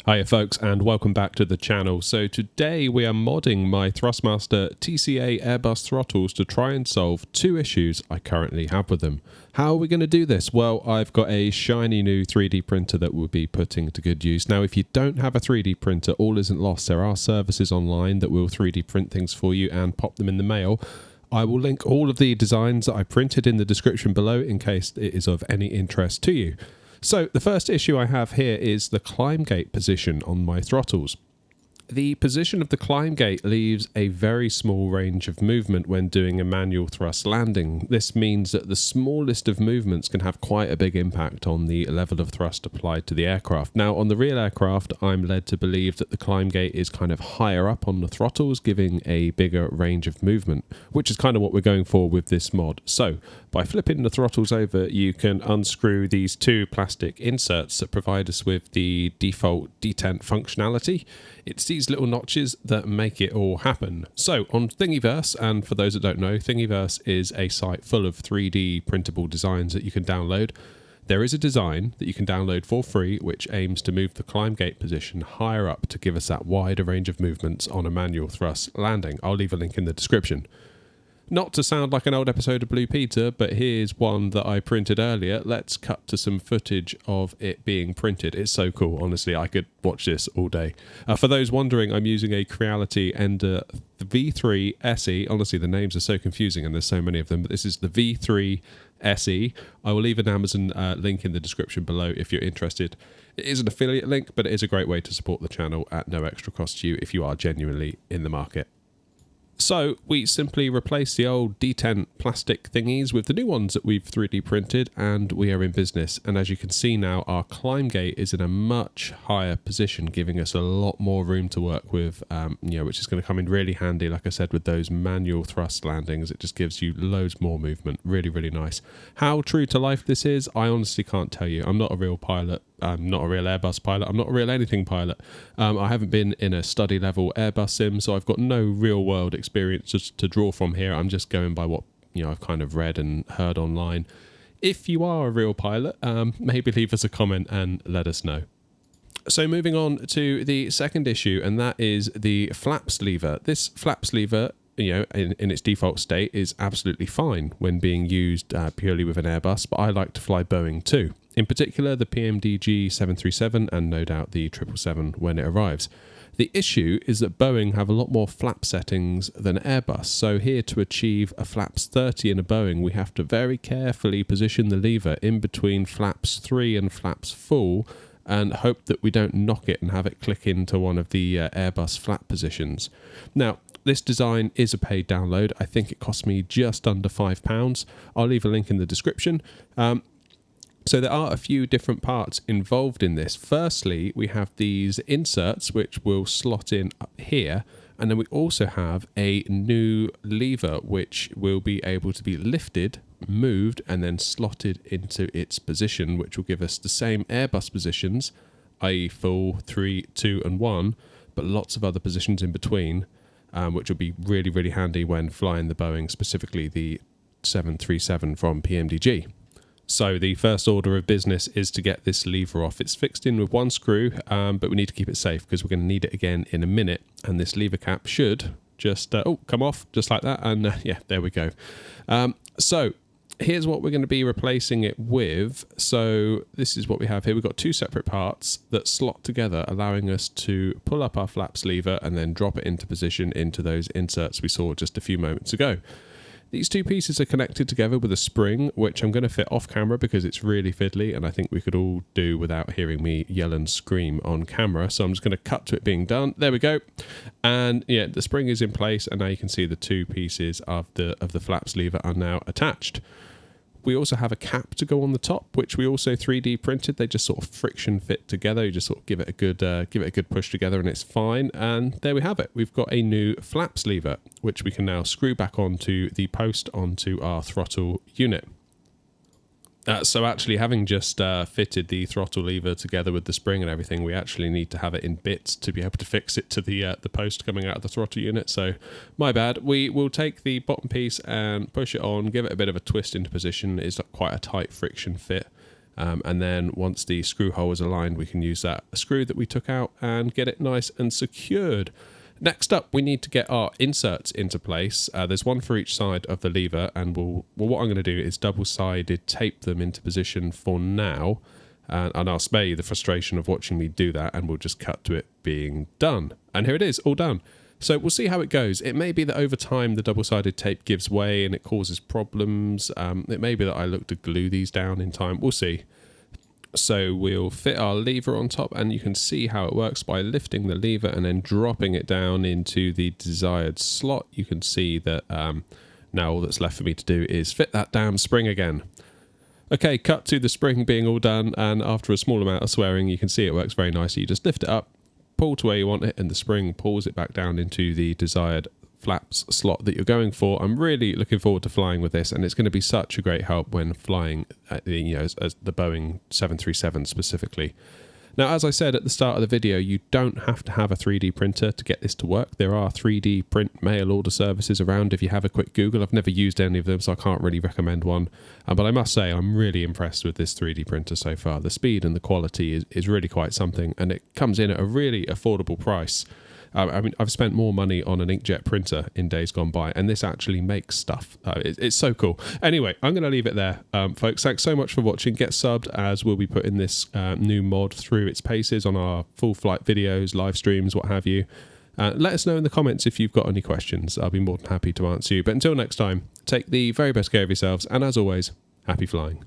Hiya folks, and welcome back to the channel. So today we are modding my Thrustmaster TCA Airbus throttles to try and solve two issues I currently have with them. How are we going to do this? Well, I've got a shiny new 3D printer that we'll be putting to good use. Now, if you don't have a 3D printer, all isn't lost. There are services online that will 3D print things for you and pop them in the mail. I will link all of the designs that I printed in the description below in case it is of any interest to you. So the first issue I have here is the climb gate position on my throttles. The position of the climb gate leaves a very small range of movement when doing a manual thrust landing. This means that the smallest of movements can have quite a big impact on the level of thrust applied to the aircraft. Now, on the real aircraft, I'm led to believe that the climb gate is kind of higher up on the throttles, giving a bigger range of movement, which is kind of what we're going for with this mod. So, by flipping the throttles over, you can unscrew these two plastic inserts that provide us with the default detent functionality. It's these little notches that make it all happen. So on Thingiverse, and for those that don't know, Thingiverse is a site full of 3D printable designs that you can download. There is a design that you can download for free which aims to move the climb gate position higher up to give us that wider range of movements on a manual thrust landing. I'll leave a link in the description. Not to sound like an old episode of Blue Peter, but here's one that I printed earlier. Let's cut to some footage of it being printed. It's so cool, honestly. I could watch this all day. For those wondering, I'm using a Creality Ender V3 SE. Honestly, the names are so confusing and there's so many of them, but this is the V3 SE. I will leave an Amazon link in the description below if you're interested. It is an affiliate link, but it is a great way to support the channel at no extra cost to you if you are genuinely in the market. So we simply replace the old detent plastic thingies with the new ones that we've 3D printed, and we are in business. And as you can see now, our climb gate is in a much higher position, giving us a lot more room to work with, which is going to come in really handy, like I said, with those manual thrust landings. It just gives you loads more movement. Really, really nice. How true to life this is, I honestly can't tell you. I'm not a real pilot. I'm not a real Airbus pilot. I'm not a real anything pilot. I haven't been in a study level Airbus sim, so I've got no real world experience to draw from here. I'm just going by what I've kind of read and heard online. If you are a real pilot, maybe leave us a comment and let us know. So moving on to the second issue, and that is the flaps lever. This flaps lever, in its default state, is absolutely fine when being used purely with an Airbus, but I like to fly Boeing too. In particular, the PMDG 737 and no doubt the 777 when it arrives. The issue is that Boeing have a lot more flap settings than Airbus, so here to achieve a flaps 30 in a Boeing, we have to very carefully position the lever in between flaps 3 and flaps full and hope that we don't knock it and have it click into one of the Airbus flap positions. Now, this design is a paid download. I think it cost me just under £5. I'll leave a link in the description. So there are a few different parts involved in this. Firstly, we have these inserts which will slot in up here, and then we also have a new lever which will be able to be lifted, moved, and then slotted into its position, which will give us the same Airbus positions, i.e. full, 3, 2 and 1, but lots of other positions in between, which will be really, really handy when flying the Boeing, specifically the 737 from PMDG. So the first order of business is to get this lever off. It's fixed in with one screw, but we need to keep it safe because we're going to need it again in a minute. And this lever cap should just come off just like that. And yeah, there we go. So here's what we're going to be replacing it with. So this is what we have here. We've got two separate parts that slot together, allowing us to pull up our flaps lever and then drop it into position into those inserts we saw just a few moments ago. These two pieces are connected together with a spring, which I'm going to fit off camera because it's really fiddly and I think we could all do without hearing me yell and scream on camera. So I'm just going to cut to it being done. There we go. And yeah, the spring is in place and now you can see the two pieces of the flaps lever are now attached. We also have a cap to go on the top, which we also 3D printed. They just sort of friction fit together. You just sort of give it a good push together, and it's fine. And there we have it. We've got a new flaps lever, which we can now screw back onto the post onto our throttle unit. So actually, having just fitted the throttle lever together with the spring and everything, we actually need to have it in bits to be able to fix it to the post coming out of the throttle unit. So my bad. We will take the bottom piece and push it on, give it a bit of a twist into position. It's quite a tight friction fit. And then once the screw hole is aligned, we can use that screw that we took out and get it nice and secured. Next up, we need to get our inserts into place. There's one for each side of the lever, and what I'm going to do is double-sided tape them into position for now, and I'll spare you the frustration of watching me do that, and we'll just cut to it being done. And here it is, all done. So we'll see how it goes. It may be that over time the double-sided tape gives way and it causes problems. It may be that I look to glue these down in time. We'll see. So we'll fit our lever on top, and you can see how it works by lifting the lever and then dropping it down into the desired slot. You can see that now all that's left for me to do is fit that damn spring again. Okay, cut to the spring being all done, and after a small amount of swearing, you can see it works very nicely. You just lift it up, pull to where you want it, and the spring pulls it back down into the desired flaps slot that you're going for. I'm really looking forward to flying with this, and it's going to be such a great help when flying as the Boeing 737 specifically. Now, as I said at the start of the video, you don't have to have a 3D printer to get this to work. There are 3D print mail order services around if you have a quick Google. I've never used any of them, so I can't really recommend one. But I must say, I'm really impressed with this 3D printer so far. The speed and the quality is really quite something, and it comes in at a really affordable price. I mean, I've spent more money on an inkjet printer in days gone by, and this actually makes stuff. It's so cool. Anyway, I'm going to leave it there, folks. Thanks so much for watching. Get subbed, as we'll be putting this new mod through its paces on our full flight videos, live streams, what have you. Let us know in the comments if you've got any questions. I'll be more than happy to answer you. But until next time, take the very best care of yourselves, and as always, happy flying.